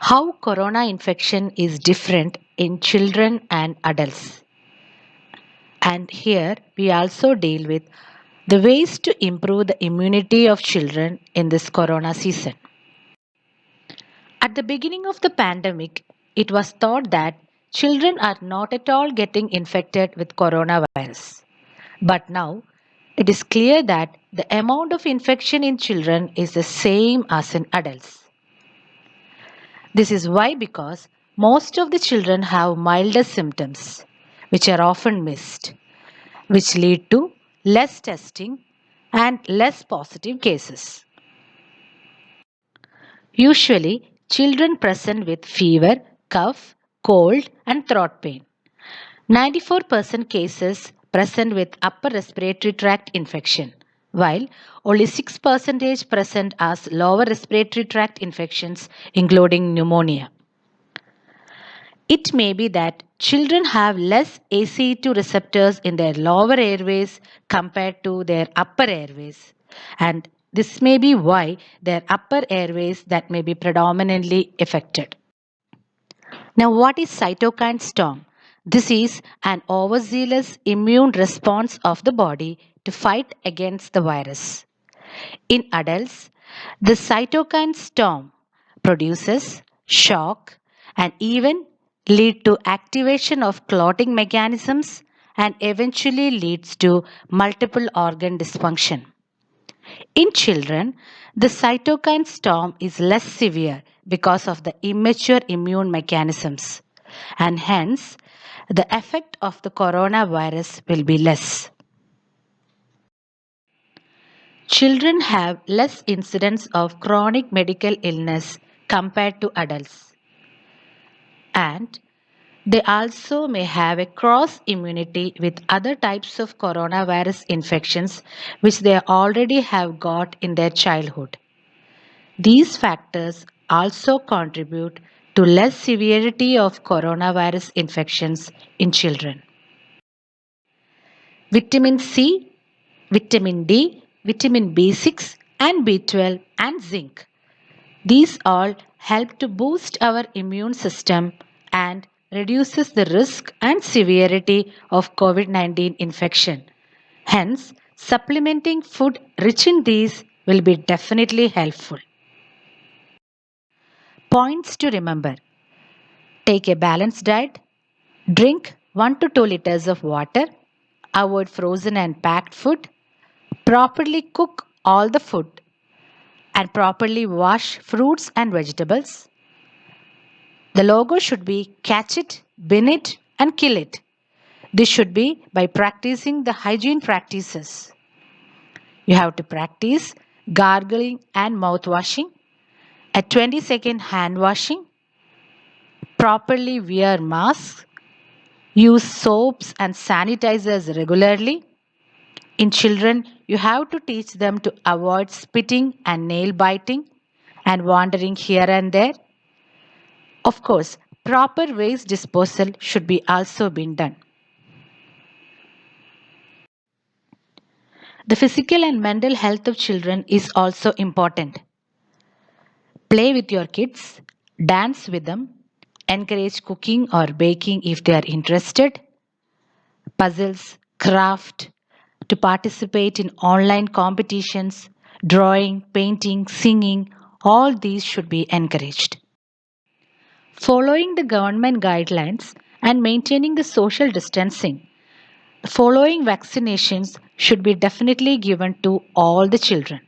How corona infection is different in children and adults. And here we also deal with the ways to improve the immunity of children in this corona season. At the beginning of the pandemic, it was thought that children are not at all getting infected with coronavirus. But now it is clear that the amount of infection in children is the same as in adults. This is why because most of the children have milder symptoms, which are often missed, which lead to less testing and less positive cases. Usually, children present with fever, cough, cold, and throat pain. 94% cases present with upper respiratory tract infection, while only 6% present as lower respiratory tract infections, including pneumonia. It may be that children have less ACE2 receptors in their lower airways compared to their upper airways, and this may be why their upper airways that may be predominantly affected. Now, what is cytokine storm? This is an overzealous immune response of the body to fight against the virus. In adults, the cytokine storm produces shock and even lead to activation of clotting mechanisms and eventually leads to multiple organ dysfunction. In children, the cytokine storm is less severe because of the immature immune mechanisms, and hence the effect of the coronavirus will be less. Children have less incidence of chronic medical illness compared to adults, and they also may have a cross immunity with other types of coronavirus infections which they already have got in their childhood. These factors also contribute to less severity of coronavirus infections in children. Vitamin C, vitamin D, vitamin B6 and B12 and zinc. These all help to boost our immune system and reduces the risk and severity of COVID-19 infection. Hence, supplementing food rich in these will be definitely helpful. Points to remember: take a balanced diet, drink 1 to 2 liters of water, avoid frozen and packed food, properly cook all the food, and properly wash fruits and vegetables. The logo should be catch it, bin it, and kill it. This should be by practicing the hygiene practices. You have to practice gargling and mouth washing, a 20-second hand washing, properly wear masks, use soaps and sanitizers regularly. In children, you have to teach them to avoid spitting and nail biting and wandering here and there. Of course, proper waste disposal should be also been done. The physical and mental health of children is also important. Play with your kids, dance with them, encourage cooking or baking if they are interested, puzzles, craft, to participate in online competitions, drawing, painting, singing, all these should be encouraged. Following the government guidelines and maintaining the social distancing, following vaccinations should be definitely given to all the children.